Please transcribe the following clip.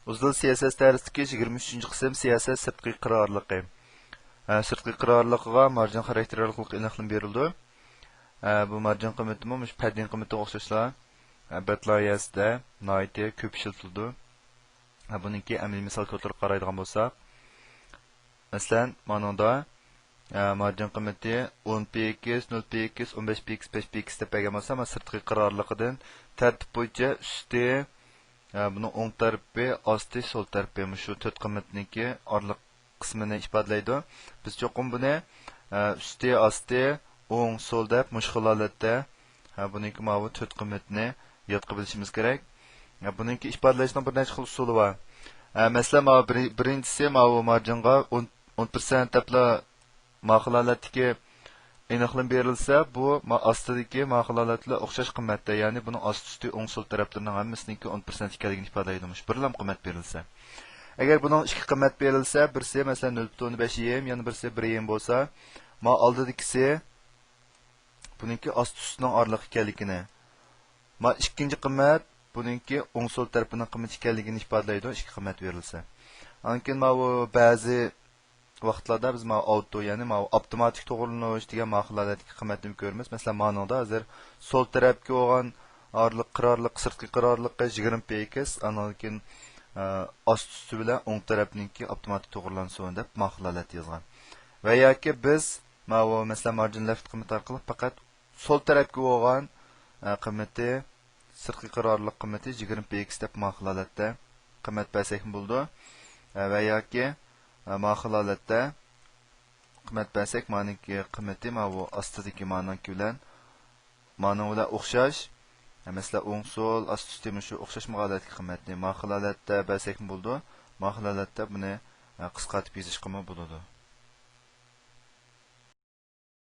Uzun siyosat dərsidəki 23-cü qism siyosat sirtqi qirarlıqı. Sirtqi qirarlıqıga marjin xarakterlilik aniqlab berildi. Bu marjin qiymati məş pədin qiymati oxşashla batlayasida naiti köp işletildi. Bununki əmli misal kodları qaraydigan bolsaq, məsələn, manada marjin qiymati 10 px, 0 px, 15 px, 5 px deb bəgən bolsa, sirtqi qirarlıqıdan tərtib boyunca üstü bunun o'ng tarafı, asti, sol tarafı shu to'rt qimmatniki orliq qismini ifodalaydi. Biz cho'qim buni usti, asti, o'ng, sol deb mushkil holatda buniki bu to'rt qimmatni yodqa bilishimiz kerak. Buniki ifodalashning bir necha xil usuli bor. Masalan, birinchisi bu marjinga 10% debla ma'qulolatdagi aniqlab berilsa, bu ostidagi ma'qulolatlar o'xshash qimmatda, ya'ni buning osti-usti o'ng sol taraflarining hammasiniki 10% ekanligini ifodalaydi. Birlam qimmat berilsa. Agar buning ikki qimmat berilsa, birisi masalan 0.5 yana birisi 1 bo'lsa, oldidagisi buningki osti-ustining orliq ekanligini. Ikkinchi qimmat buningki o'ng sol tarafining qimmati ekanligini ifodalaydi, ikki qimmat berilsa. Lekin bu ba'zi vaqtlarda biz auto, ya'ni avtomatik to'g'rilanish degan ma'qulolatga qimmatni ko'ramiz. Masalan, ma'noda hozir sol tarafga olgan orliq qirorliq, sirtqi qirorliqqa 20 px, anakin ost-usti bilan o'ng tarafniki avtomatik to'g'rilansin deb ma'qulolat yozgan. Va yoki biz masalan marjin left qimmati orqali faqat sol tarafga olgan qimmati sirtqi qirorliq qimmati 20 px deb ma'qulolatda qimmat bersak bo'ldi. Va yoki ma'qulolatda qimmat bersak, ma'niki qimmati bu ostidagi ma'noki bilan ma'noda o'xshash. Masalan, o'ng sol osti-usti shu o'xshash ma'qulolatga qimmatni ma'qulolatda bersak bo'ldi. Ma'qulolatda buni qisqartib yozishga bo'ladi.